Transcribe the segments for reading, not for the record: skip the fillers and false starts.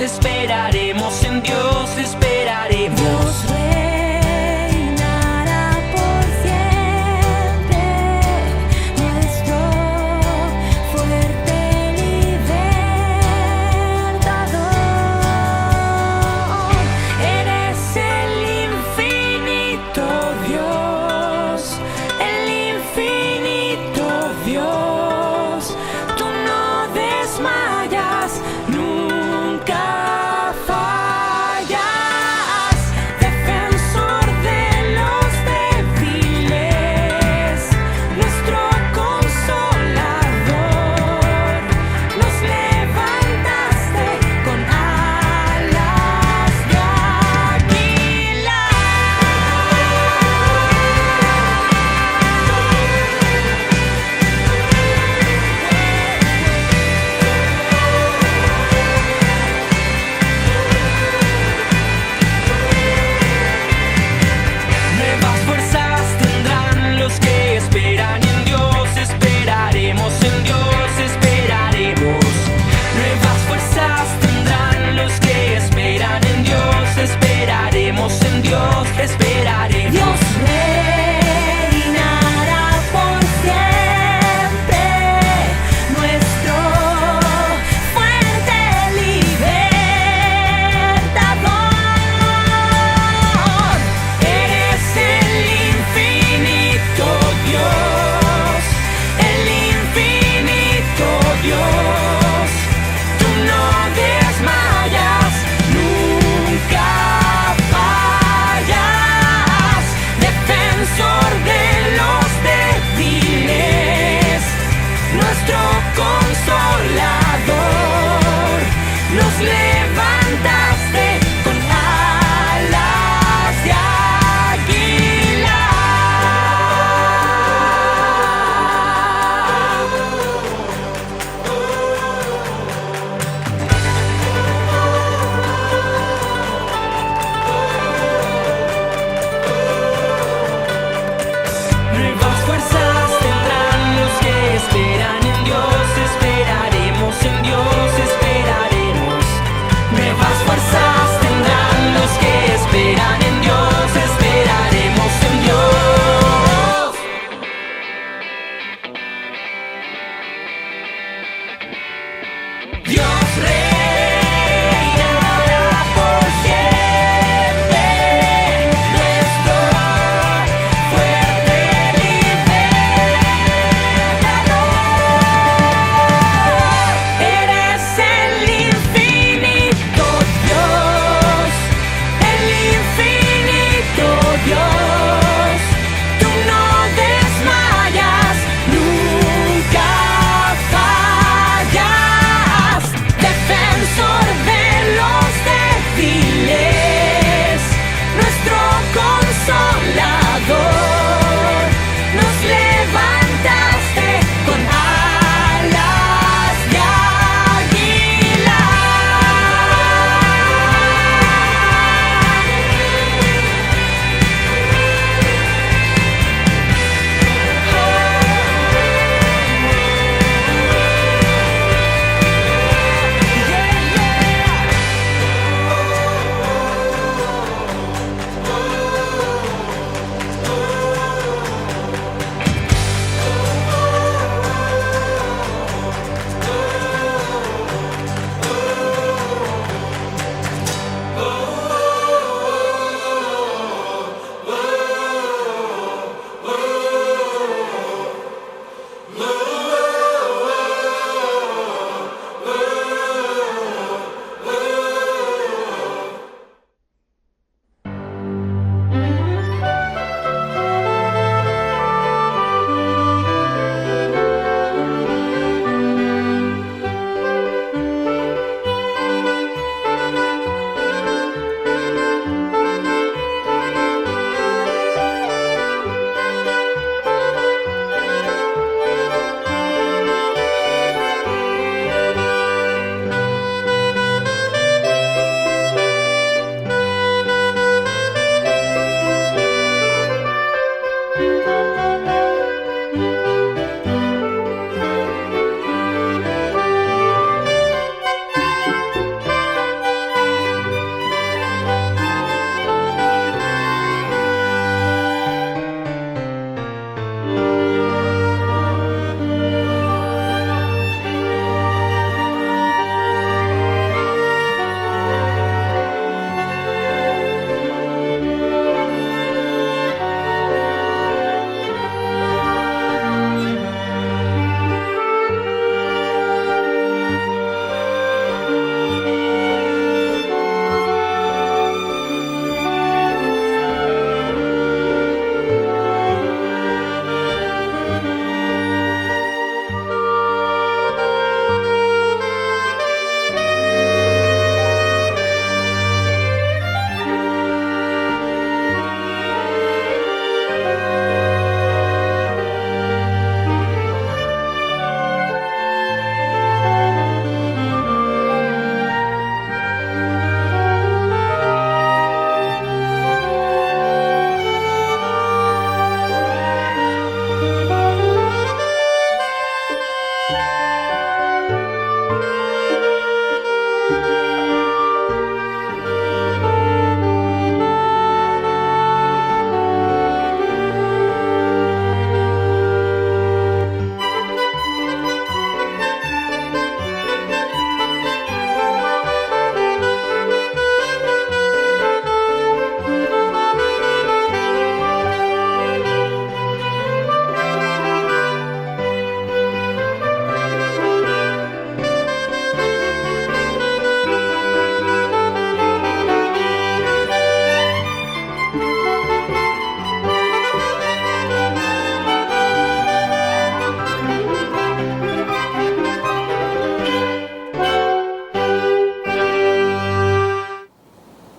esperaremos en Dios, esperaremos. Dios reinará por siempre, nuestro fuerte libertador. Eres el infinito Dios, el infinito Dios. Tú no desmayas, nunca fallas.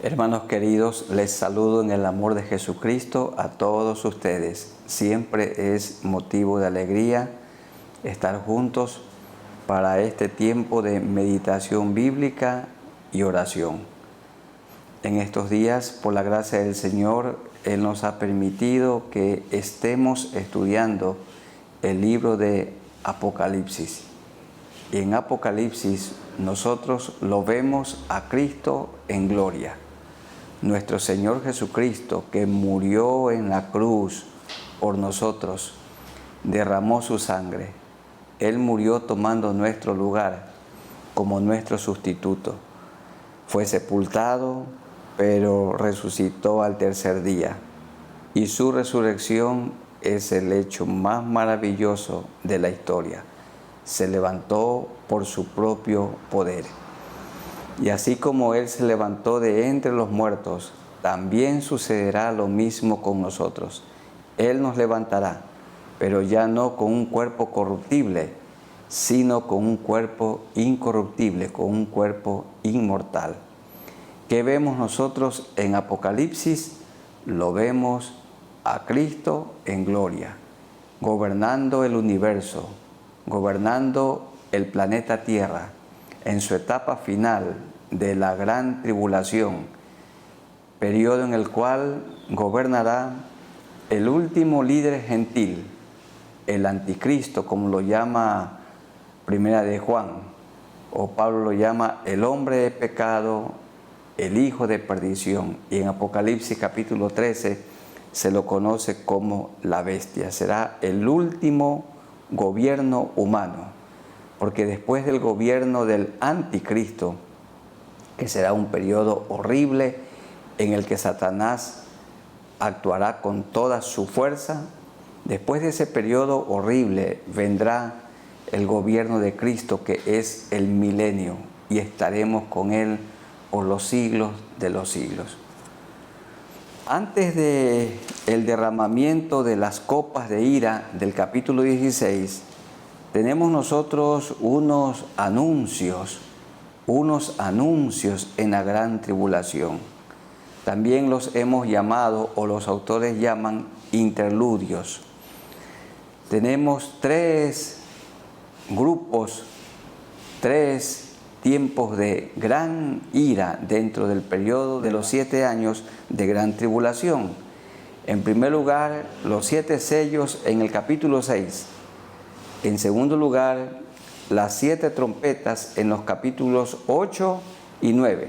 Hermanos queridos, les saludo en el amor de Jesucristo a todos ustedes. Siempre es motivo de alegría estar juntos para este tiempo de meditación bíblica y oración. En estos días, por la gracia del Señor, Él nos ha permitido que estemos estudiando el libro de Apocalipsis. Y en Apocalipsis nosotros lo vemos a Cristo en gloria. Nuestro Señor Jesucristo, que murió en la cruz por nosotros, derramó su sangre. Él murió tomando nuestro lugar como nuestro sustituto. Fue sepultado, pero resucitó al tercer día. Y su resurrección es el hecho más maravilloso de la historia. Se levantó por su propio poder. Y así como Él se levantó de entre los muertos, también sucederá lo mismo con nosotros. Él nos levantará, pero ya no con un cuerpo corruptible, sino con un cuerpo incorruptible, con un cuerpo inmortal. ¿Qué vemos nosotros en Apocalipsis? Lo vemos a Cristo en gloria, gobernando el universo, gobernando el planeta Tierra, en su etapa final de la gran tribulación, periodo en el cual gobernará el último líder gentil, el anticristo, como lo llama Primera de Juan, o Pablo lo llama el hombre de pecado, el hijo de perdición, y en Apocalipsis capítulo 13 se lo conoce como la bestia. Será el último gobierno humano, porque después del gobierno del anticristo, que será un periodo horrible en el que Satanás actuará con toda su fuerza, después de ese periodo horrible vendrá el gobierno de Cristo, que es el milenio, y estaremos con Él por los siglos de los siglos. Antes del derramamiento de las copas de ira del capítulo 16, tenemos nosotros unos anuncios en la gran tribulación. También los hemos llamado, o los autores llaman, interludios. Tenemos tres grupos, tres tiempos de gran ira dentro del periodo de los 7 años de gran tribulación. En primer lugar, los 7 sellos en el capítulo 6. En segundo lugar, las 7 trompetas en los capítulos 8 y 9.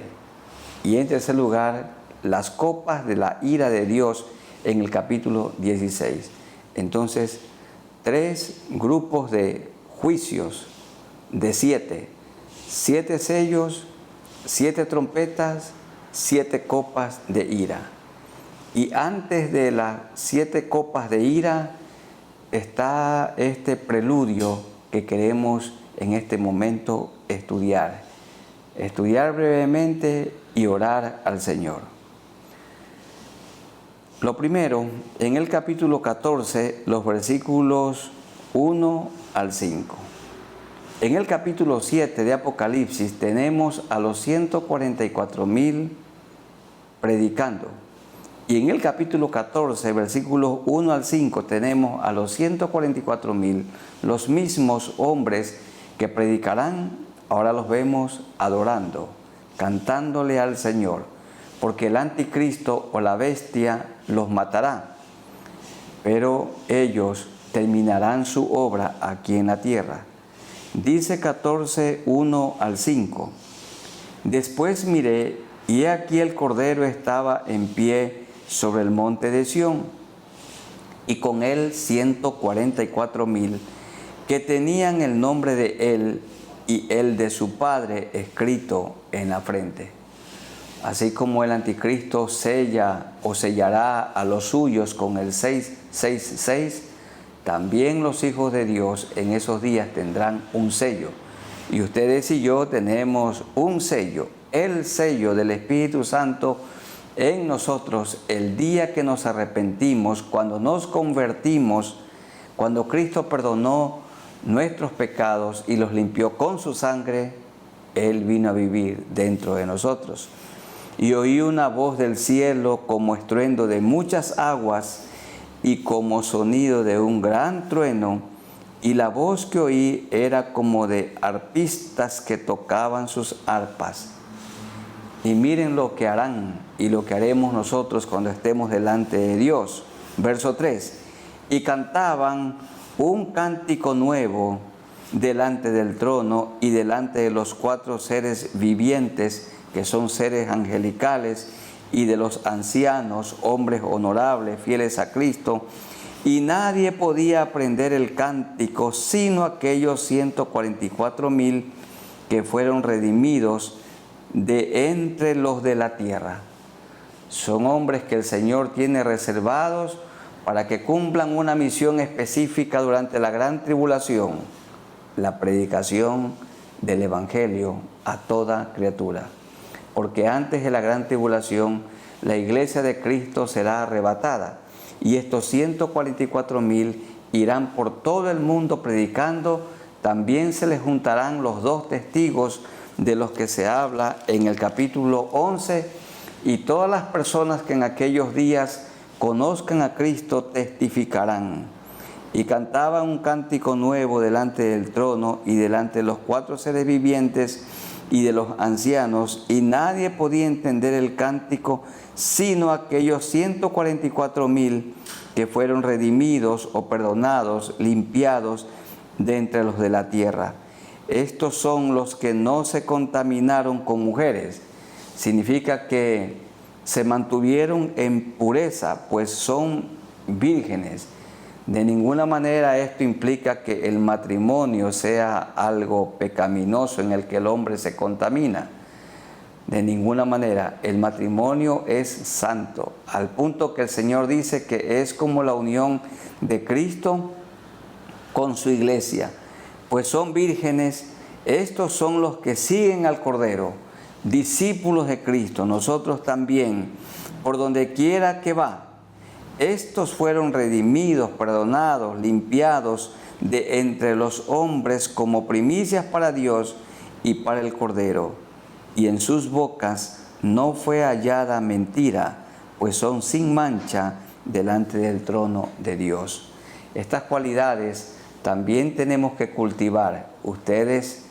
Y en tercer lugar, las copas de la ira de Dios en el capítulo 16. Entonces, 3 grupos de juicios de 7. 7 sellos, 7 trompetas, 7 copas de ira. Y antes de las 7 copas de ira está este preludio que queremos en este momento estudiar. Estudiar brevemente y orar al Señor. Lo primero, en el capítulo 14, los versículos 1 al 5. En el capítulo 7 de Apocalipsis tenemos a los 144,000 predicando. Y en el capítulo 14, versículos 1 al 5, tenemos a los 144,000, los mismos hombres que predicarán, ahora los vemos adorando, cantándole al Señor, porque el anticristo o la bestia los matará, pero ellos terminarán su obra aquí en la tierra. Dice 14, 1 al 5. Después miré, y he aquí el Cordero estaba en pie sobre el monte de Sión, y con él 144,000 que tenían el nombre de él y el de su Padre escrito en la frente. Así como el anticristo sella o sellará a los suyos con el 666, también los hijos de Dios en esos días tendrán un sello. Y ustedes y yo tenemos un sello, el sello del Espíritu Santo en nosotros el día que nos arrepentimos, cuando nos convertimos, cuando Cristo perdonó nuestros pecados y los limpió con su sangre. Él vino a vivir dentro de nosotros. y oí una voz del cielo como estruendo de muchas aguas y como sonido de un gran trueno, y la voz que oí era como de arpistas que tocaban sus arpas. Y miren lo que harán y lo que haremos nosotros cuando estemos delante de Dios. Verso 3. Y cantaban un cántico nuevo delante del trono y delante de los 4 seres vivientes, que son seres angelicales, y de los ancianos, hombres honorables, fieles a Cristo. Y nadie podía aprender el cántico, sino aquellos 144,000 que fueron redimidos de entre los de la tierra. Son hombres que el Señor tiene reservados para que cumplan una misión específica durante la gran tribulación, la predicación del Evangelio a toda criatura. Porque antes de la gran tribulación, la iglesia de Cristo será arrebatada, y estos 144,000 irán por todo el mundo predicando. También se les juntarán los 2 testigos de los que se habla en el capítulo 11, y todas las personas que en aquellos días conozcan a Cristo testificarán. Y cantaban un cántico nuevo delante del trono y delante de los 4 seres vivientes y de los ancianos, y nadie podía entender el cántico, sino aquellos 144,000 que fueron redimidos o perdonados, limpiados de entre los de la tierra. Estos son los que no se contaminaron con mujeres. Significa que se mantuvieron en pureza, pues son vírgenes. De ninguna manera esto implica que el matrimonio sea algo pecaminoso en el que el hombre se contamina. De ninguna manera. El matrimonio es santo, al punto que el Señor dice que es como la unión de Cristo con su iglesia. Pues son vírgenes. Estos son los que siguen al Cordero, discípulos de Cristo, nosotros también, por donde quiera que va. Estos fueron redimidos, perdonados, limpiados de entre los hombres como primicias para Dios y para el Cordero. Y en sus bocas no fue hallada mentira, pues son sin mancha delante del trono de Dios. Estas cualidades también tenemos que cultivar, ustedes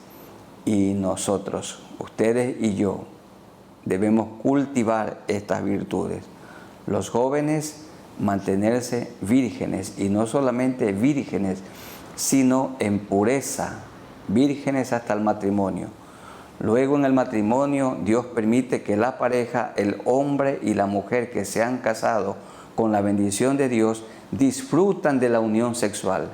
y nosotros, ustedes y yo. Debemos cultivar estas virtudes. Los jóvenes, mantenerse vírgenes, y no solamente vírgenes, sino en pureza, vírgenes hasta el matrimonio. Luego en el matrimonio Dios permite que la pareja, el hombre y la mujer que se han casado con la bendición de Dios, disfrutan de la unión sexual,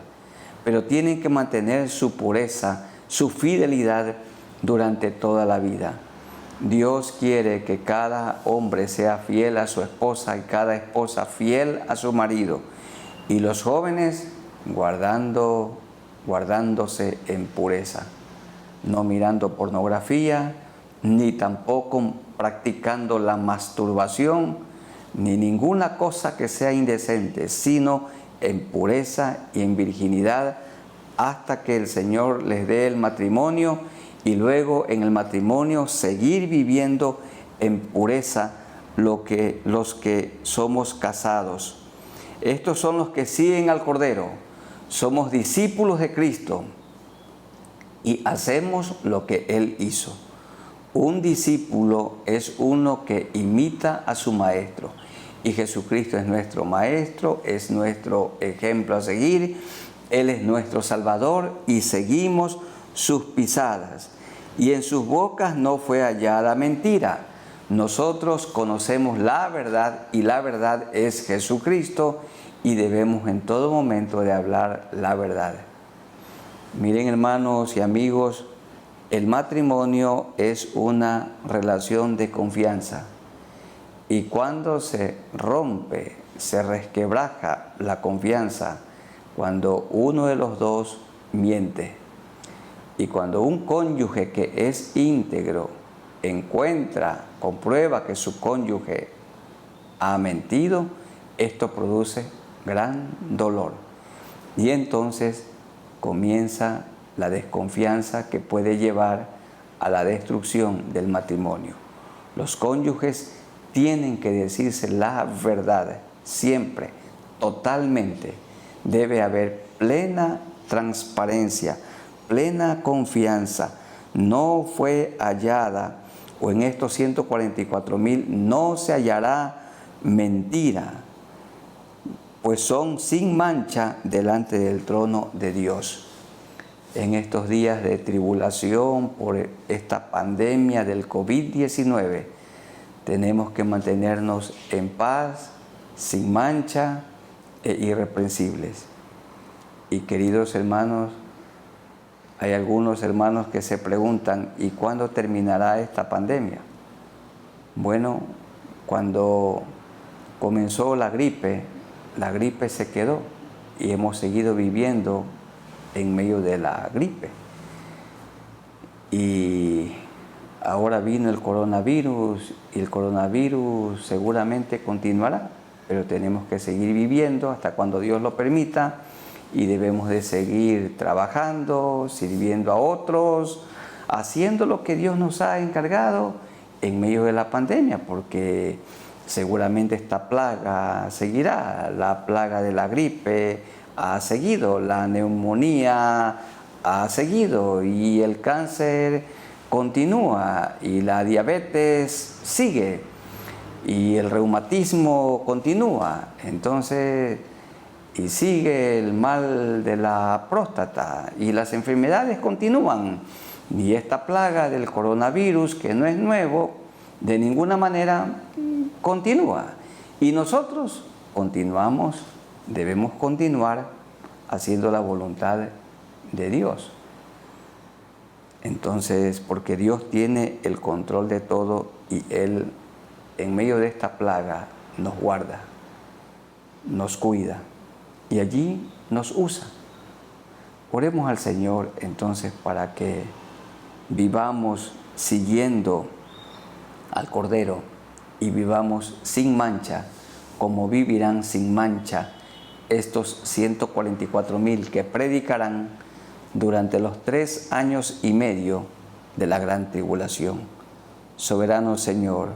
pero tienen que mantener su pureza, su fidelidad durante toda la vida. Dios quiere que cada hombre sea fiel a su esposa y cada esposa fiel a su marido. Y los jóvenes guardándose en pureza, no mirando pornografía, ni tampoco practicando la masturbación, ni ninguna cosa que sea indecente, sino en pureza y en virginidad hasta que el Señor les dé el matrimonio, y luego en el matrimonio seguir viviendo en pureza los que somos casados. Estos son los que siguen al Cordero. Somos discípulos de Cristo y hacemos lo que Él hizo. Un discípulo es uno que imita a su maestro, y Jesucristo es nuestro maestro, es nuestro ejemplo a seguir. Él es nuestro Salvador y seguimos sus pisadas. Y en sus bocas no fue hallada mentira. Nosotros conocemos la verdad, y la verdad es Jesucristo, y debemos en todo momento de hablar la verdad. Miren, hermanos y amigos, el matrimonio es una relación de confianza, y cuando se rompe, se resquebraja la confianza, cuando uno de los dos miente. Y cuando un cónyuge que es íntegro comprueba que su cónyuge ha mentido, esto produce gran dolor. Y entonces comienza la desconfianza que puede llevar a la destrucción del matrimonio. Los cónyuges tienen que decirse la verdad, siempre, totalmente. Debe haber plena transparencia, plena confianza. No fue hallada, o en estos 144,000 no se hallará mentira, pues son sin mancha delante del trono de Dios. En estos días de tribulación por esta pandemia del COVID-19, tenemos que mantenernos en paz, sin mancha e irreprensibles. Y queridos hermanos, hay algunos hermanos que se preguntan, ¿y cuándo terminará esta pandemia? Bueno, cuando comenzó la gripe se quedó y hemos seguido viviendo en medio de la gripe. Y ahora vino el coronavirus y el coronavirus seguramente continuará, pero tenemos que seguir viviendo hasta cuando Dios lo permita y debemos de seguir trabajando, sirviendo a otros, haciendo lo que Dios nos ha encargado en medio de la pandemia, porque seguramente esta plaga seguirá, la plaga de la gripe ha seguido, la neumonía ha seguido y el cáncer continúa y la diabetes sigue y el reumatismo continúa, entonces, y sigue el mal de la próstata y las enfermedades continúan. Y esta plaga del coronavirus, que no es nuevo, de ninguna manera continúa. Y nosotros continuamos, debemos continuar haciendo la voluntad de Dios. Entonces, porque Dios tiene el control de todo y Él, en medio de esta plaga, nos guarda, nos cuida y allí nos usa. Oremos al Señor entonces para que vivamos siguiendo al Cordero y vivamos sin mancha, como vivirán sin mancha estos 144,000 que predicarán durante los 3 años y medio de la gran tribulación. Soberano Señor,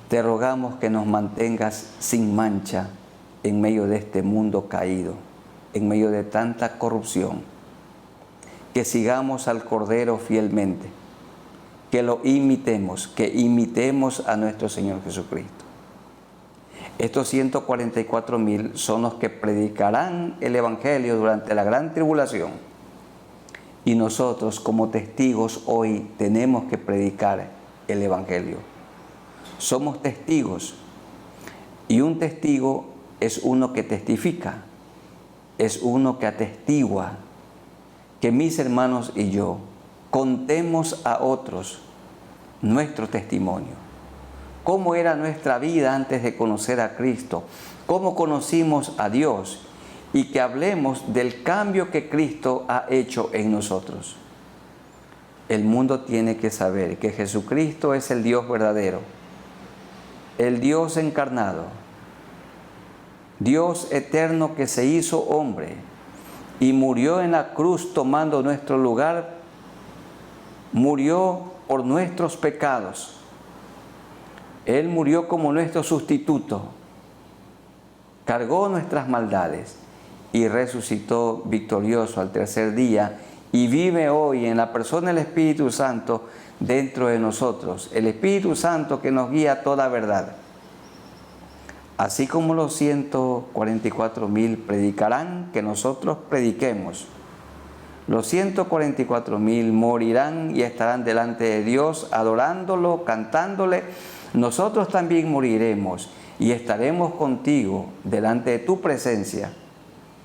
te rogamos que nos mantengas sin mancha en medio de este mundo caído, en medio de tanta corrupción, que sigamos al Cordero fielmente, que lo imitemos, que imitemos a nuestro Señor Jesucristo. Estos 144,000 son los que predicarán el Evangelio durante la gran tribulación. Y nosotros como testigos hoy tenemos que predicar el Evangelio. Somos testigos y un testigo es uno que testifica, es uno que atestigua que mis hermanos y yo contemos a otros nuestro testimonio. Cómo era nuestra vida antes de conocer a Cristo, cómo conocimos a Dios y que hablemos del cambio que Cristo ha hecho en nosotros. El mundo tiene que saber que Jesucristo es el Dios verdadero, el Dios encarnado, Dios eterno que se hizo hombre y murió en la cruz tomando nuestro lugar, murió por nuestros pecados. Él murió como nuestro sustituto, cargó nuestras maldades y resucitó victorioso al tercer día y vive hoy en la persona del Espíritu Santo dentro de nosotros, el Espíritu Santo que nos guía a toda verdad. Así como los 144,000 predicarán, que nosotros prediquemos. Los 144,000 morirán y estarán delante de Dios adorándolo, cantándole. Nosotros también moriremos y estaremos contigo delante de tu presencia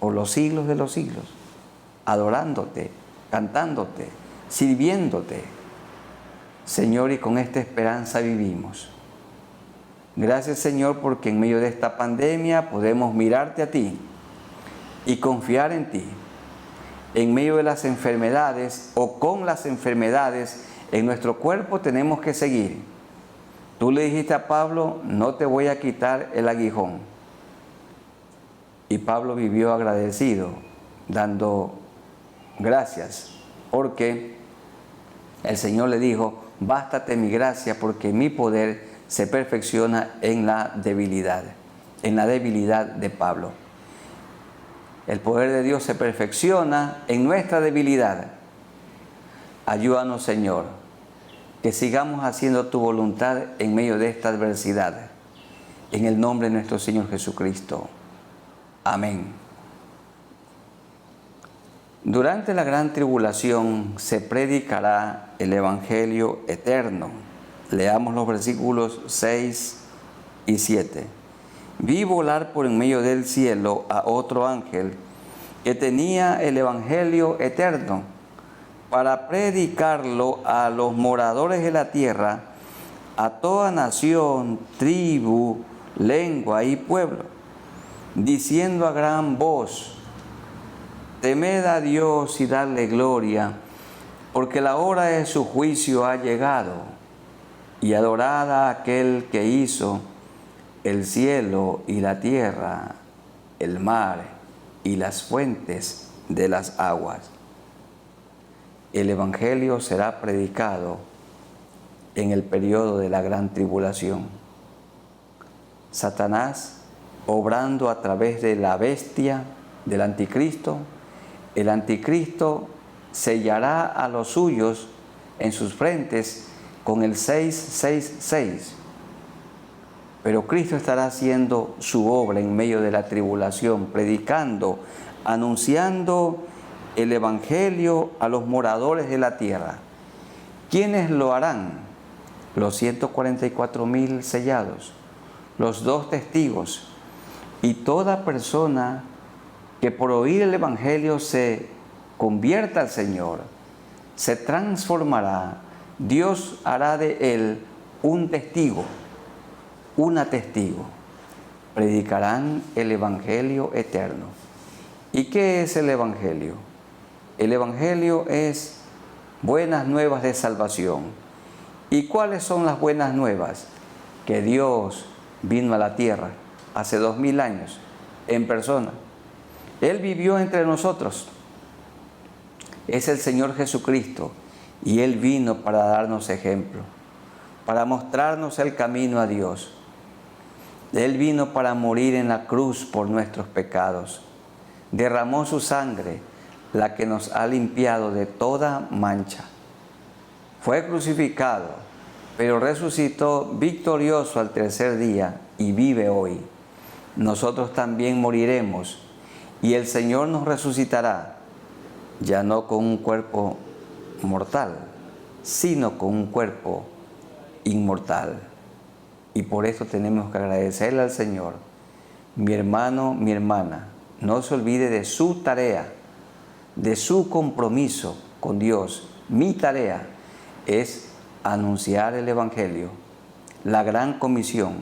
por los siglos de los siglos, adorándote, cantándote, sirviéndote. Señor, y con esta esperanza vivimos. Gracias, Señor, porque en medio de esta pandemia podemos mirarte a ti y confiar en ti. En medio de las enfermedades o con las enfermedades en nuestro cuerpo tenemos que seguir. Tú le dijiste a Pablo, no te voy a quitar el aguijón. Y Pablo vivió agradecido, dando gracias, porque el Señor le dijo, bástate mi gracia, porque mi poder se perfecciona en la debilidad de Pablo. El poder de Dios se perfecciona en nuestra debilidad. Ayúdanos, Señor, que sigamos haciendo tu voluntad en medio de esta adversidad. En el nombre de nuestro Señor Jesucristo. Amén. Durante la gran tribulación se predicará el Evangelio eterno. Leamos los versículos 6 y 7. Vi volar por en medio del cielo a otro ángel que tenía el Evangelio eterno para predicarlo a los moradores de la tierra, a toda nación, tribu, lengua y pueblo, diciendo a gran voz: temed a Dios y dadle gloria, porque la hora de su juicio ha llegado, y adorad a aquel que hizo el cielo y la tierra, el mar y las fuentes de las aguas. El Evangelio será predicado en el periodo de la gran tribulación. Satanás, obrando a través de la bestia, del anticristo, el anticristo sellará a los suyos en sus frentes con el 666. Pero Cristo estará haciendo su obra en medio de la tribulación, predicando, anunciando el Evangelio a los moradores de la tierra. ¿Quiénes lo harán? Los 144,000 sellados, los 2 testigos y toda persona que por oír el Evangelio se convierta al Señor, se transformará. Dios hará de él un testigo, una testigo. Predicarán el Evangelio eterno. ¿Y qué es el Evangelio? El Evangelio es buenas nuevas de salvación. ¿Y cuáles son las buenas nuevas? Que Dios vino a la tierra hace 2000 años en persona. Él vivió entre nosotros. Es el Señor Jesucristo y Él vino para darnos ejemplo, para mostrarnos el camino a Dios. Él vino para morir en la cruz por nuestros pecados. Derramó su sangre, la que nos ha limpiado de toda mancha. Fue crucificado, pero resucitó victorioso al tercer día y vive hoy. Nosotros también moriremos y el Señor nos resucitará, ya no con un cuerpo mortal, sino con un cuerpo inmortal. Y por eso tenemos que agradecerle al Señor. Mi hermano, mi hermana, no se olvide de su tarea, de su compromiso con Dios. Mi tarea es anunciar el Evangelio, la gran comisión.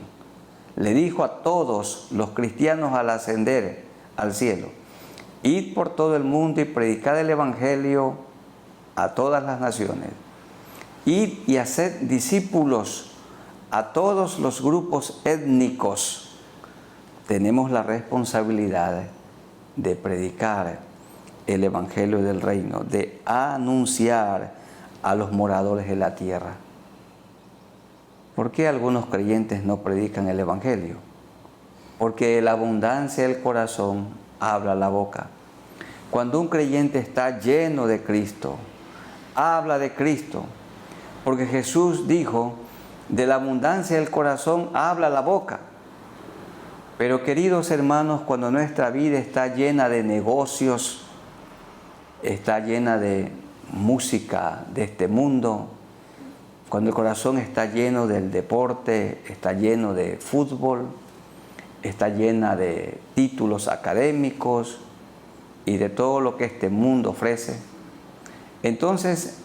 Le dijo a todos los cristianos al ascender al cielo: id por todo el mundo y predicad el Evangelio a todas las naciones. Id y haced discípulos a todos los grupos étnicos. Tenemos la responsabilidad de predicar el Evangelio del reino, de anunciar a los moradores de la tierra. ¿Por qué algunos creyentes no predican el Evangelio? Porque de la abundancia del corazón habla la boca. Cuando un creyente está lleno de Cristo, habla de Cristo, porque Jesús dijo: de la abundancia del corazón habla la boca. Pero queridos hermanos, cuando nuestra vida está llena de negocios, está llena de música de este mundo, cuando el corazón está lleno del deporte, está lleno de fútbol, está llena de títulos académicos y de todo lo que este mundo ofrece, entonces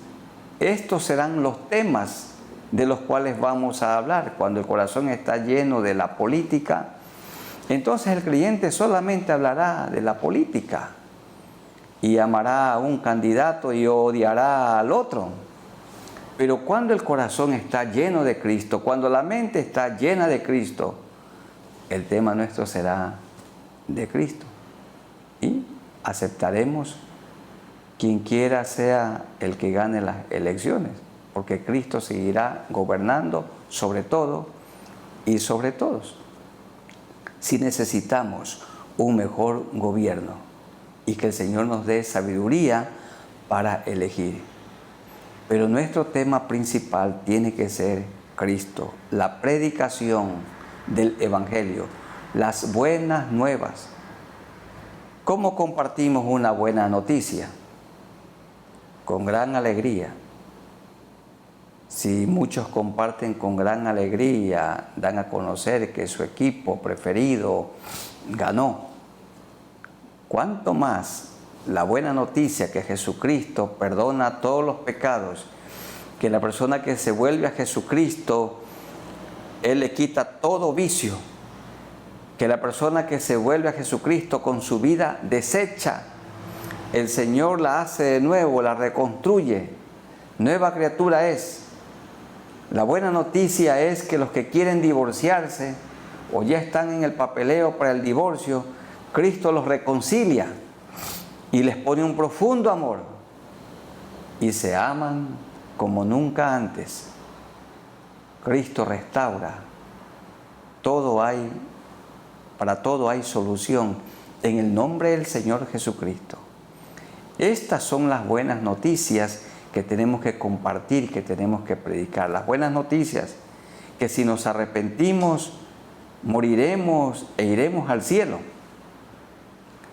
estos serán los temas de los cuales vamos a hablar. Cuando el corazón está lleno de la política, entonces el creyente solamente hablará de la política y amará a un candidato y odiará al otro. Pero cuando el corazón está lleno de Cristo, cuando la mente está llena de Cristo, el tema nuestro será de Cristo. Y aceptaremos quien quiera sea el que gane las elecciones. porque Cristo seguirá gobernando sobre todo y sobre todos. Si necesitamos un mejor gobierno y que el Señor nos dé sabiduría para elegir. Pero nuestro tema principal tiene que ser Cristo, la predicación del Evangelio, las buenas nuevas. ¿Cómo compartimos una buena noticia? Con gran alegría. Si muchos comparten con gran alegría, dan a conocer que su equipo preferido ganó. ¿Cuánto más la buena noticia que Jesucristo perdona todos los pecados, que la persona que se vuelve a Jesucristo, Él le quita todo vicio, que la persona que se vuelve a Jesucristo con su vida deshecha, el Señor la hace de nuevo, la reconstruye, nueva criatura es? La buena noticia es que los que quieren divorciarse o ya están en el papeleo para el divorcio, Cristo los reconcilia y les pone un profundo amor y se aman como nunca antes. Cristo restaura. Para todo hay solución en el nombre del Señor Jesucristo. Estas son las buenas noticias que tenemos que compartir, que tenemos que predicar. Las buenas noticias, que si nos arrepentimos, moriremos e iremos al cielo.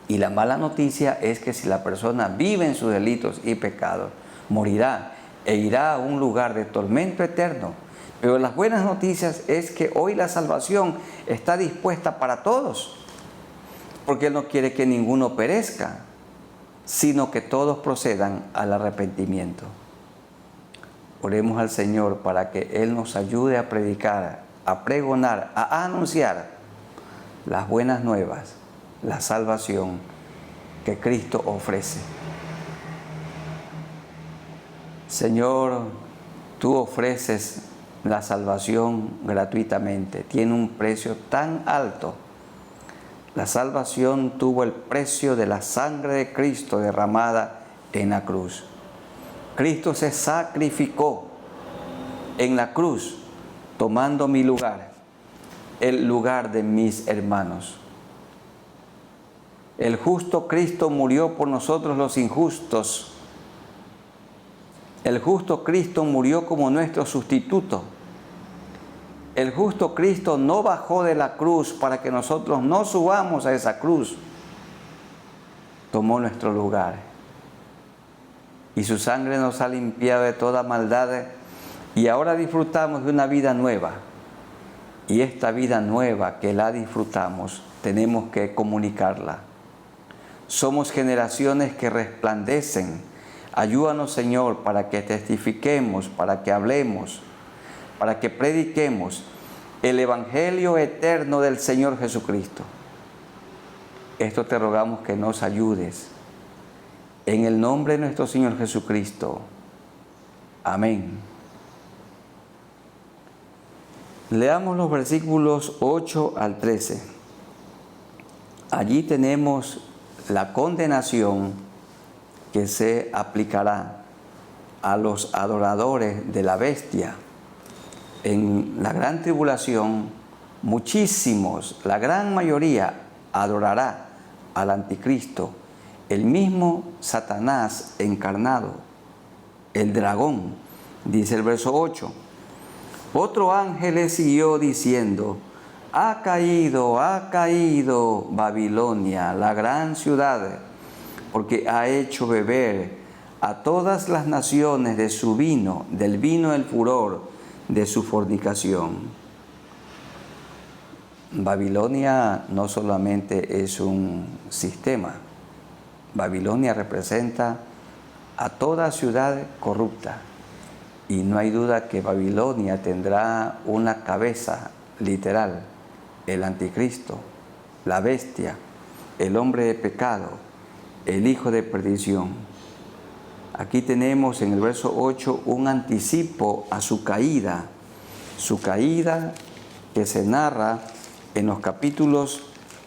Y la mala noticia es que si la persona vive en sus delitos y pecados, morirá e irá a un lugar de tormento eterno. Pero las buenas noticias es que hoy la salvación está dispuesta para todos, porque Él no quiere que ninguno perezca, sino que todos procedan al arrepentimiento. Oremos al Señor para que Él nos ayude a predicar, a pregonar, a anunciar las buenas nuevas, la salvación que Cristo ofrece. Señor, Tú ofreces la salvación gratuitamente. Tiene un precio tan alto. La salvación tuvo el precio de la sangre de Cristo derramada en la cruz. Cristo se sacrificó en la cruz, tomando mi lugar, el lugar de mis hermanos. El justo Cristo murió por nosotros los injustos. El justo Cristo murió como nuestro sustituto. El justo Cristo no bajó de la cruz para que nosotros no subamos a esa cruz. Tomó nuestro lugar. Y su sangre nos ha limpiado de toda maldad. Y ahora disfrutamos de una vida nueva. Y esta vida nueva que la disfrutamos, tenemos que comunicarla. Somos generaciones que resplandecen. Ayúdanos, Señor, para que testifiquemos, para que hablemos, para que prediquemos el Evangelio eterno del Señor Jesucristo. Esto te rogamos que nos ayudes. En el nombre de nuestro Señor Jesucristo. Amén. Leamos los versículos 8 al 13. Allí tenemos la condenación que se aplicará a los adoradores de la bestia. En la gran tribulación, muchísimos, la gran mayoría, adorará al anticristo, el mismo Satanás encarnado, el dragón, dice el verso 8. Otro ángel le siguió diciendo: ha caído Babilonia, la gran ciudad, porque ha hecho beber a todas las naciones de su vino, del vino del furor de su fornicación. Babilonia no solamente es un sistema. Babilonia representa a toda ciudad corrupta. Y no hay duda que Babilonia tendrá una cabeza literal, el anticristo, la bestia, el hombre de pecado, el hijo de perdición. Aquí tenemos en el verso 8 un anticipo a su caída que se narra en los capítulos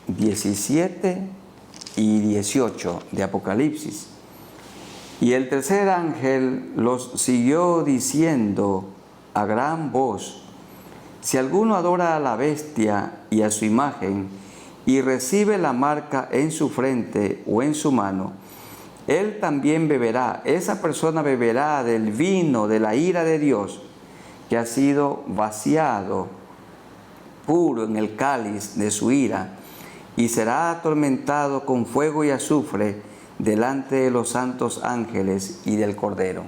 17 y 18 de Apocalipsis. Y el tercer ángel los siguió diciendo a gran voz: si alguno adora a la bestia y a su imagen, y recibe la marca en su frente o en su mano, él también beberá, esa persona beberá del vino de la ira de Dios, que ha sido vaciado puro en el cáliz de su ira, y será atormentado con fuego y azufre delante de los santos ángeles y del Cordero.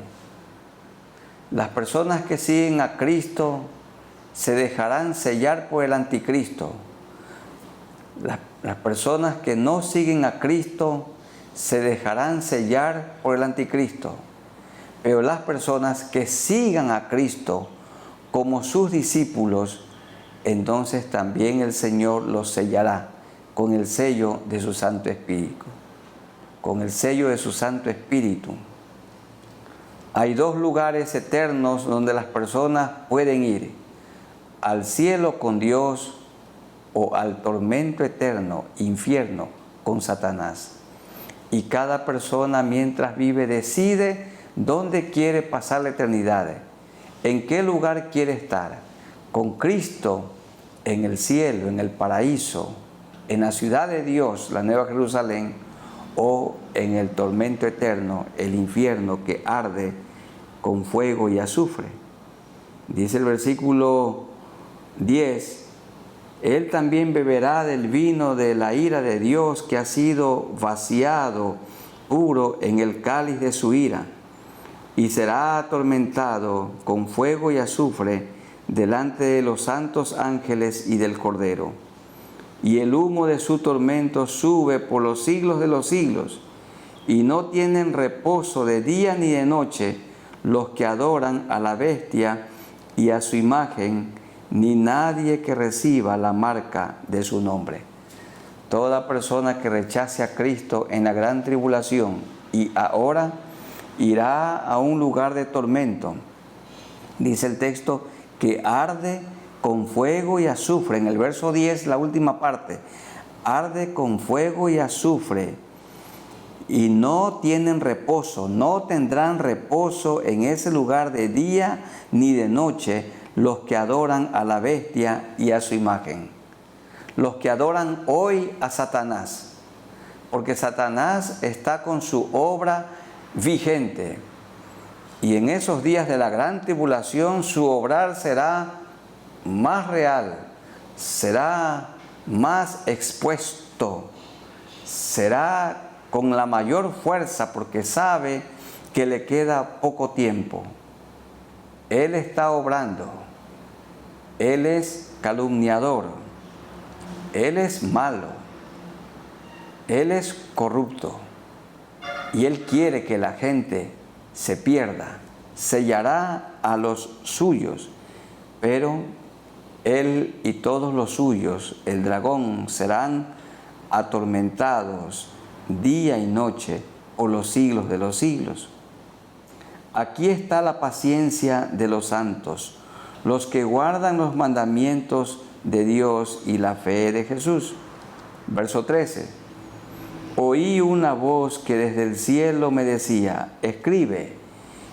Las personas que siguen a Cristo se dejarán sellar por el anticristo. Las personas que no siguen a Cristo se dejarán sellar por el anticristo. Pero las personas que sigan a Cristo como sus discípulos, entonces también el Señor los sellará con el sello de su Santo Espíritu. Con el sello de su Santo Espíritu. Hay dos lugares eternos donde las personas pueden ir: al cielo con Dios o al tormento eterno, infierno, con Satanás. Y cada persona mientras vive decide dónde quiere pasar la eternidad, en qué lugar quiere estar: con Cristo en el cielo, en el paraíso, en la ciudad de Dios, la Nueva Jerusalén, o en el tormento eterno, el infierno que arde con fuego y azufre. Dice el versículo 10: él también beberá del vino de la ira de Dios, que ha sido vaciado puro en el cáliz de su ira, y será atormentado con fuego y azufre delante de los santos ángeles y del Cordero. Y el humo de su tormento sube por los siglos de los siglos, y no tienen reposo de día ni de noche los que adoran a la bestia y a su imagen, ni nadie que reciba la marca de su nombre. Toda persona que rechace a Cristo en la gran tribulación y ahora irá a un lugar de tormento. Dice el texto que arde con fuego y azufre. En el verso 10, la última parte: arde con fuego y azufre, y no tienen reposo, no tendrán reposo en ese lugar de día ni de noche los que adoran a la bestia y a su imagen. Los que adoran hoy a Satanás, porque Satanás está con su obra vigente, y en esos días de la gran tribulación su obrar será más real, será más expuesto, será con la mayor fuerza, porque sabe que le queda poco tiempo. Él está obrando, él es calumniador, él es malo, él es corrupto, y él quiere que la gente se pierda. Sellará a los suyos, pero él y todos los suyos, el dragón, serán atormentados día y noche por los siglos de los siglos. Aquí está la paciencia de los santos, los que guardan los mandamientos de Dios y la fe de Jesús. Verso 13: oí una voz que desde el cielo me decía: escribe,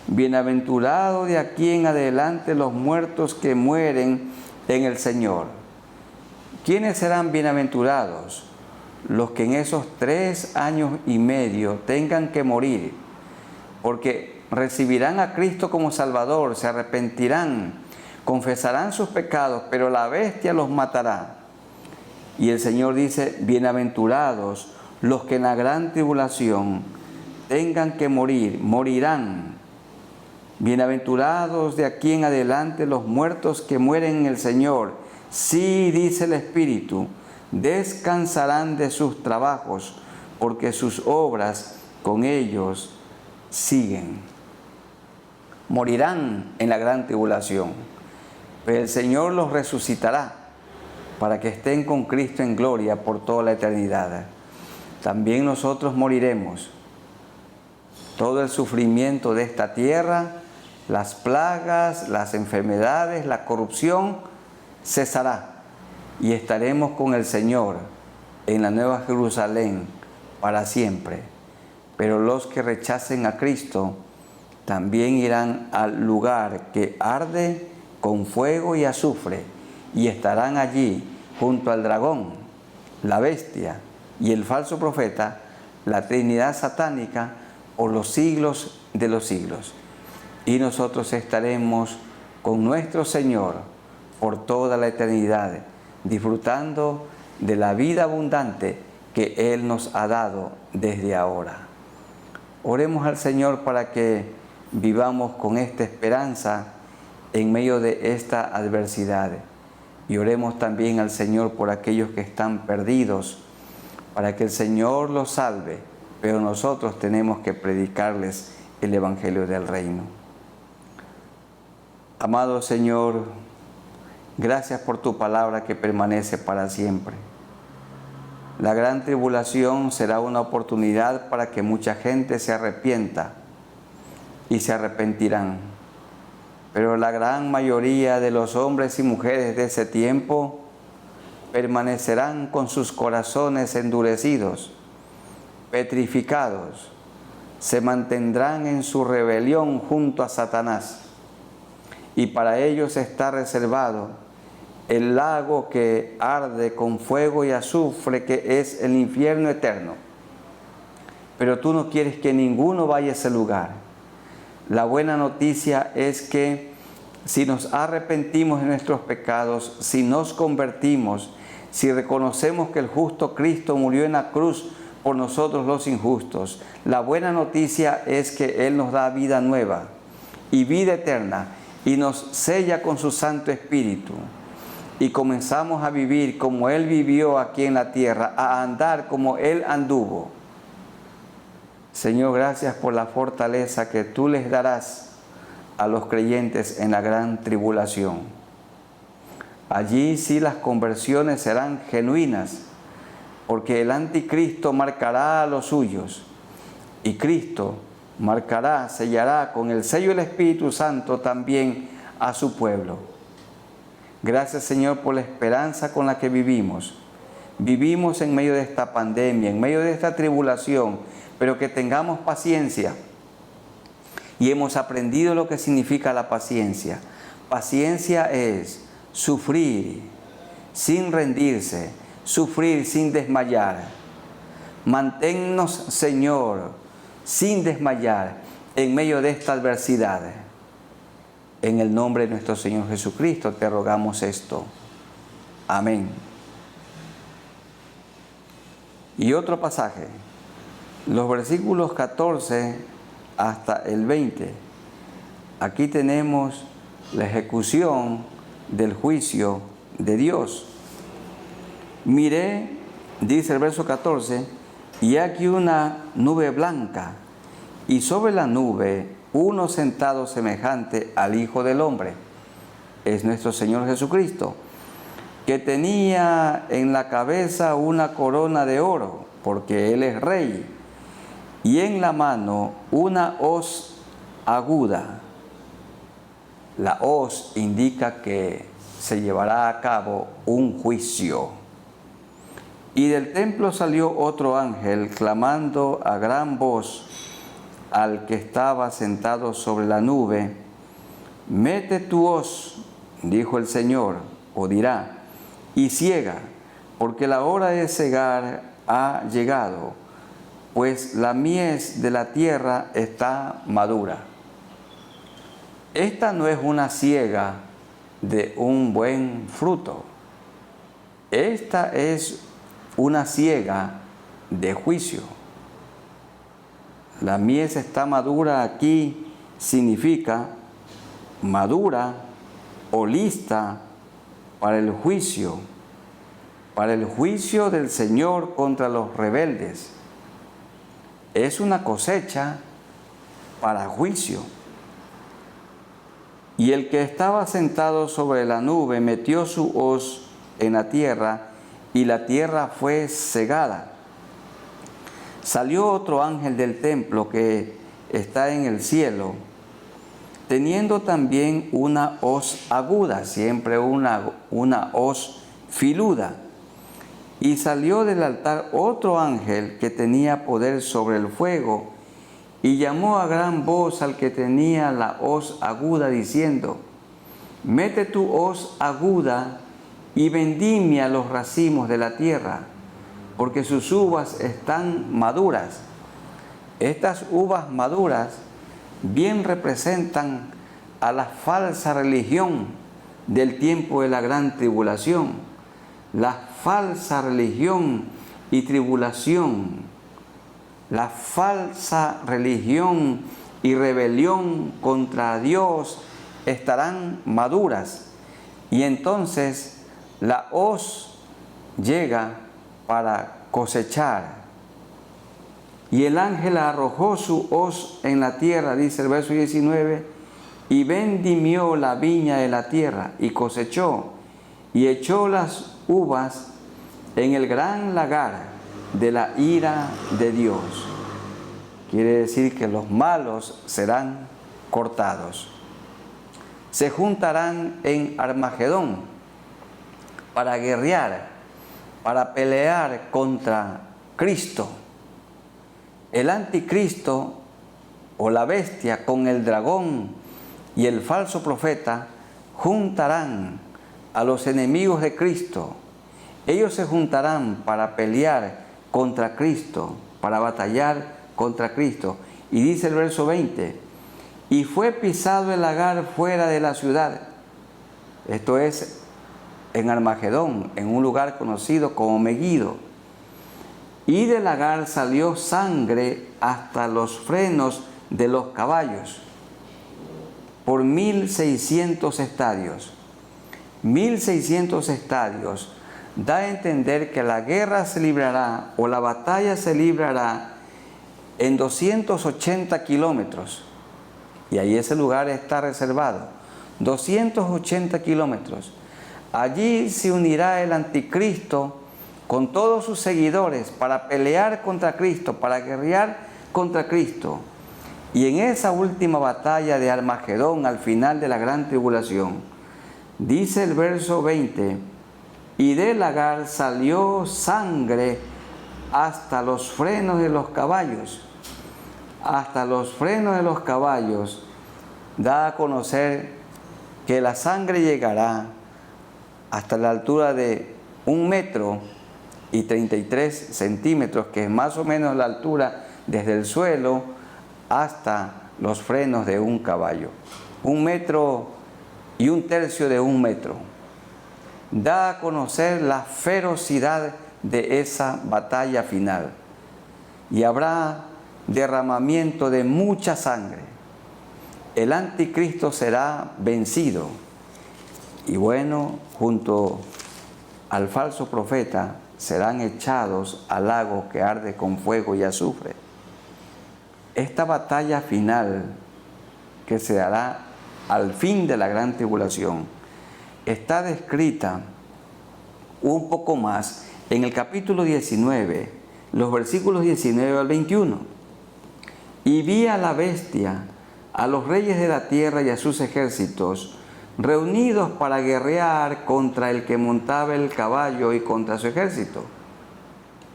bienaventurado de aquí en adelante los muertos que mueren en el Señor. ¿Quiénes serán bienaventurados? Los que en esos 3 años y medio tengan que morir, porque recibirán a Cristo como Salvador, se arrepentirán, confesarán sus pecados, pero la bestia los matará. Y el Señor dice: bienaventurados los que en la gran tribulación tengan que morir, morirán. Bienaventurados de aquí en adelante los muertos que mueren en el Señor. Sí, dice el Espíritu, descansarán de sus trabajos, porque sus obras con ellos siguen. Morirán en la gran tribulación, pero el Señor los resucitará para que estén con Cristo en gloria por toda la eternidad. También nosotros moriremos. Todo el sufrimiento de esta tierra, las plagas, las enfermedades, la corrupción, cesará, y estaremos con el Señor en la Nueva Jerusalén para siempre. Pero los que rechacen a Cristo también irán al lugar que arde con fuego y azufre, y estarán allí junto al dragón, la bestia y el falso profeta, la Trinidad satánica, por los siglos de los siglos. Y nosotros estaremos con nuestro Señor por toda la eternidad, disfrutando de la vida abundante que Él nos ha dado desde ahora. Oremos al Señor para que vivamos con esta esperanza en medio de esta adversidad. Y oremos también al Señor por aquellos que están perdidos, para que el Señor los salve, pero nosotros tenemos que predicarles el Evangelio del Reino. Amado Señor, gracias por tu palabra que permanece para siempre. La gran tribulación será una oportunidad para que mucha gente se arrepienta y se arrepentirán. Pero la gran mayoría de los hombres y mujeres de ese tiempo permanecerán con sus corazones endurecidos, petrificados, se mantendrán en su rebelión junto a Satanás. Y para ellos está reservado el lago que arde con fuego y azufre, que es el infierno eterno. Pero tú no quieres que ninguno vaya a ese lugar. La buena noticia es que si nos arrepentimos de nuestros pecados, si nos convertimos, si reconocemos que el justo Cristo murió en la cruz por nosotros los injustos, la buena noticia es que Él nos da vida nueva y vida eterna y nos sella con su Santo Espíritu. Y comenzamos a vivir como Él vivió aquí en la tierra, a andar como Él anduvo. Señor, gracias por la fortaleza que tú les darás a los creyentes en la gran tribulación. Allí sí las conversiones serán genuinas, porque el anticristo marcará a los suyos, y Cristo marcará, sellará con el sello del Espíritu Santo también a su pueblo. Gracias, Señor, por la esperanza con la que vivimos. Vivimos en medio de esta pandemia, en medio de esta tribulación, pero que tengamos paciencia. Y hemos aprendido lo que significa la paciencia. Paciencia es sufrir sin rendirse, sufrir sin desmayar. Manténnos, Señor, sin desmayar en medio de esta adversidad. En el nombre de nuestro Señor Jesucristo te rogamos esto. Amén. Y otro pasaje, los versículos 14 hasta el 20. Aquí tenemos la ejecución del juicio de Dios. Miré, dice el verso 14, y aquí una nube blanca, y sobre la nube uno sentado semejante al Hijo del Hombre. Es nuestro Señor Jesucristo, que tenía en la cabeza una corona de oro, porque Él es Rey, y en la mano una hoz aguda. La hoz indica que se llevará a cabo un juicio. Y del templo salió otro ángel, clamando a gran voz al que estaba sentado sobre la nube: mete tu hoz, dijo el Señor, o dirá, y ciega, porque la hora de cegar ha llegado, pues la mies de la tierra está madura. Esta no es una siega de un buen fruto. Esta es una siega de juicio. La mies está madura aquí significa madura o lista para el juicio del Señor contra los rebeldes. Es una cosecha para juicio. Y el que estaba sentado sobre la nube metió su hoz en la tierra, y la tierra fue cegada. Salió otro ángel del templo que está en el cielo, teniendo también una hoz aguda, siempre una hoz filuda, Y salió del altar otro ángel que tenía poder sobre el fuego, y llamó a gran voz al que tenía la hoz aguda, diciendo: mete tu hoz aguda y vendimia los racimos de la tierra, porque sus uvas están maduras. Estas uvas maduras bien representan a la falsa religión del tiempo de la gran tribulación. La falsa religión y tribulación, la falsa religión y rebelión contra Dios estarán maduras, y entonces la hoz llega para cosechar. Y el ángel arrojó su hoz en la tierra, dice el verso 19, y vendimió la viña de la tierra, y cosechó, y echó las uvas en el gran lagar de la ira de Dios. Quiere decir que los malos serán cortados. Se juntarán en Armagedón para guerrear, para pelear contra Cristo. El anticristo o la bestia con el dragón y el falso profeta juntarán a los enemigos de Cristo. Ellos se juntarán para pelear contra Cristo, para batallar contra Cristo. Y dice el verso 20, y fue pisado el lagar fuera de la ciudad. Esto es en Armagedón, en un lugar conocido como Megiddo. Y del lagar salió sangre hasta los frenos de los caballos, por 1600 estadios. 1600 estadios da a entender que la guerra se librará o la batalla se librará en 280 kilómetros. Y ahí ese lugar está reservado. 280 kilómetros. Allí se unirá el anticristo con todos sus seguidores para pelear contra Cristo, para guerrear contra Cristo. Y en esa última batalla de Armagedón, al final de la gran tribulación, dice el verso 20, y del lagar salió sangre hasta los frenos de los caballos. Hasta los frenos de los caballos da a conocer que la sangre llegará hasta la altura de 1 metro y 33 centímetros, que es más o menos la altura desde el suelo hasta los frenos de un caballo. 1 metro y 1/3 de 1 metro. Da a conocer la ferocidad de esa batalla final. Y habrá derramamiento de mucha sangre. El anticristo será vencido. Y bueno, junto al falso profeta serán echados al lago que arde con fuego y azufre. Esta batalla final que se dará al fin de la gran tribulación está descrita un poco más en el capítulo 19, los versículos 19 al 21. Y vi a la bestia, a los reyes de la tierra y a sus ejércitos, reunidos para guerrear contra el que montaba el caballo y contra su ejército.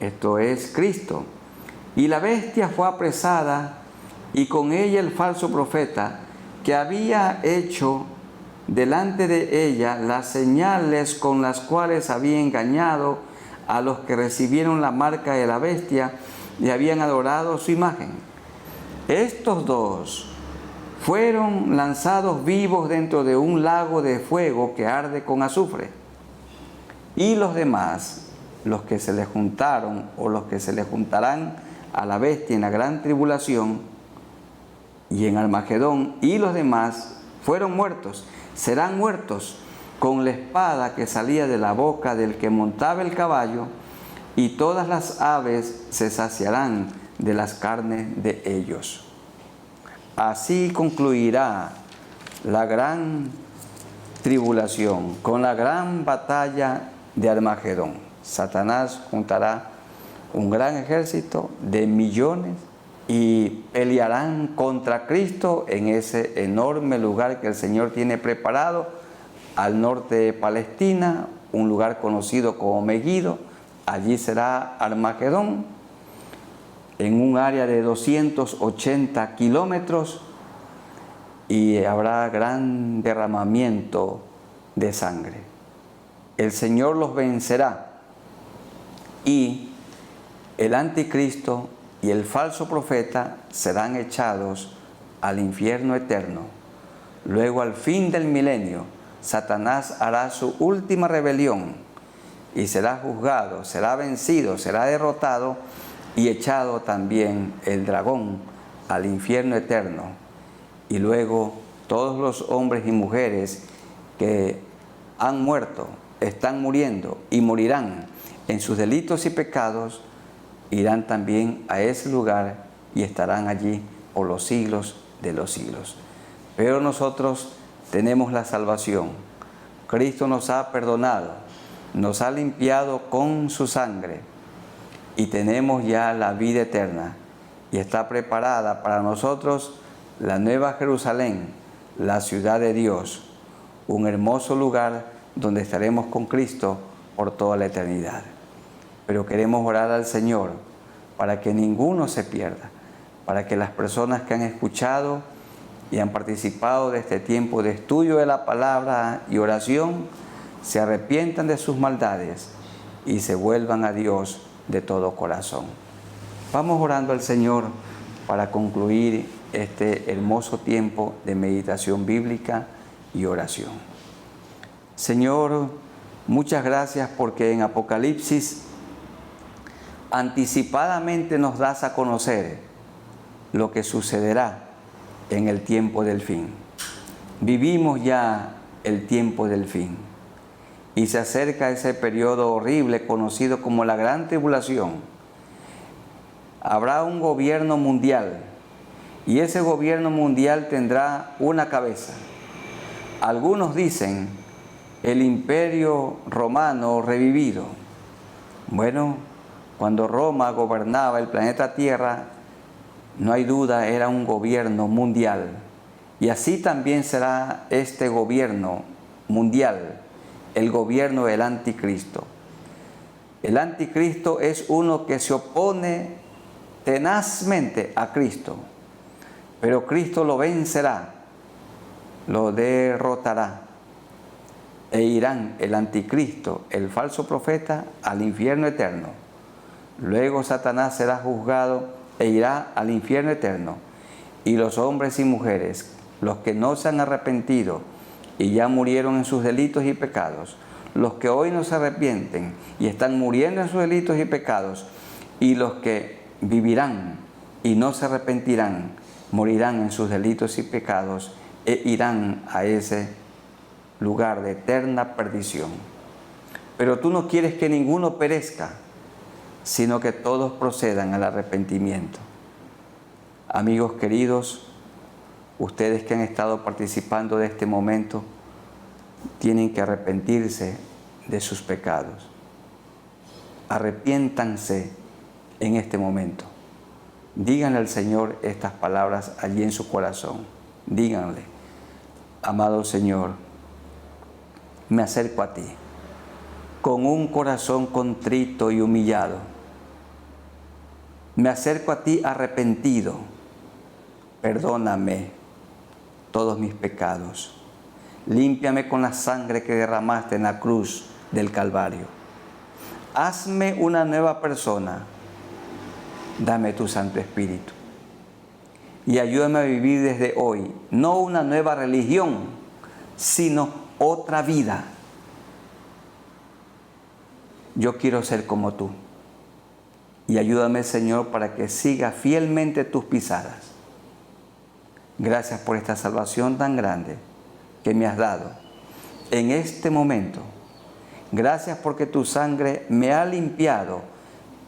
Esto es Cristo. Y la bestia fue apresada, y con ella el falso profeta, que había hecho delante de ella las señales con las cuales había engañado a los que recibieron la marca de la bestia y habían adorado su imagen. Estos dos fueron lanzados vivos dentro de un lago de fuego que arde con azufre. Y los demás, los que se les juntaron o los que se les juntarán a la bestia en la gran tribulación y en Armagedón, y los demás fueron muertos, serán muertos con la espada que salía de la boca del que montaba el caballo, y todas las aves se saciarán de las carnes de ellos. Así concluirá la gran tribulación con la gran batalla de Armagedón. Satanás juntará un gran ejército de millones y pelearán contra Cristo en ese enorme lugar que el Señor tiene preparado al norte de Palestina, un lugar conocido como Megiddo, Allí será Armagedón, en un área de 280 kilómetros, y habrá gran derramamiento de sangre. El Señor los vencerá y el anticristo y el falso profeta serán echados al infierno eterno. Luego, al fin del milenio, Satanás hará su última rebelión y será juzgado, será vencido, será derrotado y echado también el dragón al infierno eterno. Y luego todos los hombres y mujeres que han muerto, están muriendo y morirán en sus delitos y pecados, irán también a ese lugar y estarán allí por los siglos de los siglos. Pero nosotros tenemos la salvación. Cristo nos ha perdonado, nos ha limpiado con su sangre y tenemos ya la vida eterna. Y está preparada para nosotros la nueva Jerusalén, la ciudad de Dios, un hermoso lugar donde estaremos con Cristo por toda la eternidad. Pero queremos orar al Señor para que ninguno se pierda, para que las personas que han escuchado y han participado de este tiempo de estudio de la palabra y oración se arrepientan de sus maldades y se vuelvan a Dios de todo corazón. Vamos orando al Señor para concluir este hermoso tiempo de meditación bíblica y oración. Señor, muchas gracias porque en Apocalipsis anticipadamente nos das a conocer lo que sucederá en el tiempo del fin. Vivimos ya el tiempo del fin y se acerca ese periodo horrible conocido como la Gran Tribulación. Habrá un gobierno mundial y ese gobierno mundial tendrá una cabeza. Algunos dicen el Imperio Romano revivido. Bueno, cuando Roma gobernaba el planeta Tierra, no hay duda, era un gobierno mundial. Y así también será este gobierno mundial, el gobierno del anticristo. El anticristo es uno que se opone tenazmente a Cristo, pero Cristo lo vencerá, lo derrotará, e irán el anticristo, el falso profeta, al infierno eterno. Luego Satanás será juzgado e irá al infierno eterno. Y los hombres y mujeres, los que no se han arrepentido y ya murieron en sus delitos y pecados, los que hoy no se arrepienten y están muriendo en sus delitos y pecados, y los que vivirán y no se arrepentirán, morirán en sus delitos y pecados e irán a ese lugar de eterna perdición. Pero tú no quieres que ninguno perezca, sino que todos procedan al arrepentimiento. Amigos queridos, ustedes que han estado participando de este momento, tienen que arrepentirse de sus pecados. Arrepiéntanse en este momento. Díganle al Señor estas palabras allí en su corazón. Díganle: amado Señor, me acerco a ti con un corazón contrito y humillado. Me acerco a ti arrepentido. Perdóname todos mis pecados. Límpiame con la sangre que derramaste en la cruz del Calvario. Hazme una nueva persona. Dame tu Santo Espíritu. Y ayúdame a vivir desde hoy, no una nueva religión, sino otra vida. Yo quiero ser como tú. Y ayúdame, Señor, para que siga fielmente tus pisadas. Gracias por esta salvación tan grande que me has dado en este momento. Gracias porque tu sangre me ha limpiado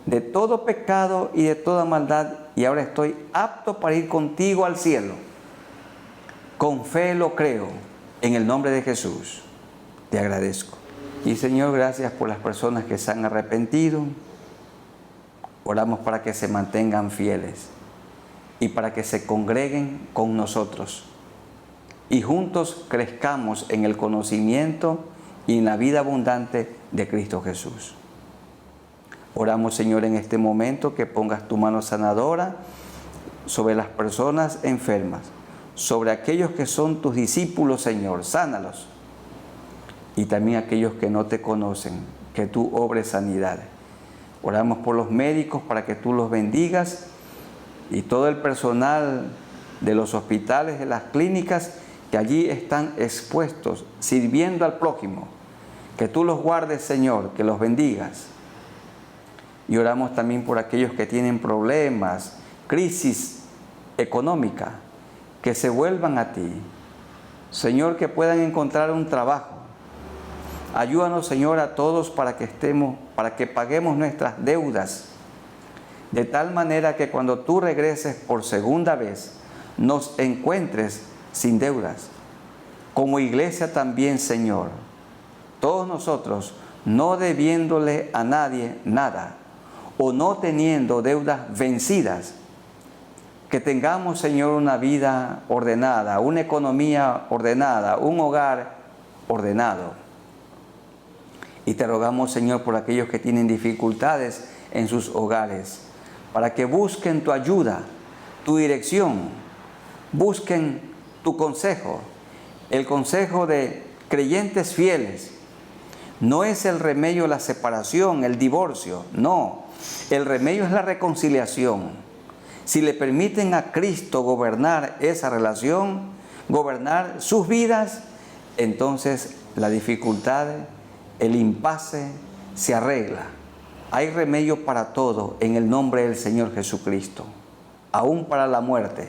de todo pecado y de toda maldad, y ahora estoy apto para ir contigo al cielo. Con fe lo creo, en el nombre de Jesús. Te agradezco. Y Señor, gracias por las personas que se han arrepentido. Oramos para que se mantengan fieles y para que se congreguen con nosotros y juntos crezcamos en el conocimiento y en la vida abundante de Cristo Jesús. Oramos, Señor, en este momento que pongas tu mano sanadora sobre las personas enfermas, sobre aquellos que son tus discípulos, Señor, sánalos. Y también aquellos que no te conocen, que tú obres sanidad. Oramos por los médicos para que tú los bendigas y todo el personal de los hospitales, de las clínicas, que allí están expuestos, sirviendo al prójimo. Que tú los guardes, Señor, que los bendigas. Y oramos también por aquellos que tienen problemas, crisis económica, que se vuelvan a ti. Señor, que puedan encontrar un trabajo. Ayúdanos, Señor, a todos para que paguemos nuestras deudas, de tal manera que cuando tú regreses por segunda vez, nos encuentres sin deudas. Como iglesia también, Señor, todos nosotros no debiéndole a nadie nada, o no teniendo deudas vencidas, que tengamos, Señor, una vida ordenada, una economía ordenada, un hogar ordenado. Y te rogamos, Señor, por aquellos que tienen dificultades en sus hogares, para que busquen tu ayuda, tu dirección, busquen tu consejo, el consejo de creyentes fieles. No es el remedio la separación, el divorcio, no. El remedio es la reconciliación. Si le permiten a Cristo gobernar esa relación, gobernar sus vidas, entonces la dificultad, el impasse se arregla. Hay remedio para todo en el nombre del Señor Jesucristo, aún para la muerte.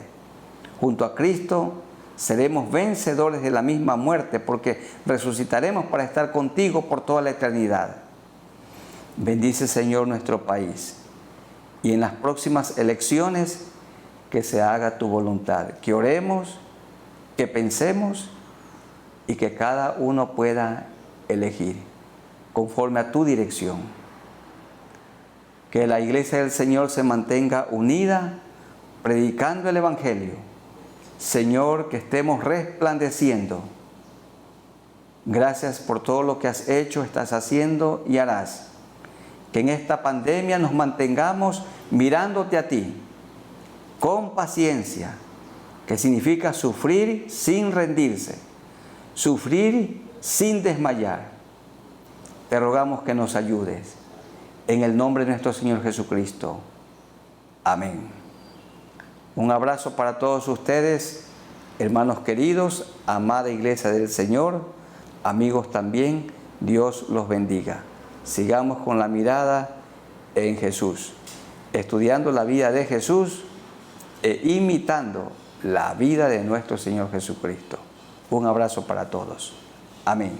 Junto a Cristo seremos vencedores de la misma muerte, porque resucitaremos para estar contigo por toda la eternidad. Bendice, Señor, nuestro país, y en las próximas elecciones que se haga tu voluntad, que oremos, que pensemos y que cada uno pueda elegir conforme a tu dirección. Que la iglesia del Señor se mantenga unida, predicando el Evangelio. Señor, que estemos resplandeciendo. Gracias por todo lo que has hecho, estás haciendo y harás. Que en esta pandemia nos mantengamos mirándote a ti, con paciencia, que significa sufrir sin rendirse, sufrir sin desmayar. Te rogamos que nos ayudes. En el nombre de nuestro Señor Jesucristo. Amén. Un abrazo para todos ustedes, hermanos queridos, amada iglesia del Señor, amigos también. Dios los bendiga. Sigamos con la mirada en Jesús, estudiando la vida de Jesús e imitando la vida de nuestro Señor Jesucristo. Un abrazo para todos. Amén.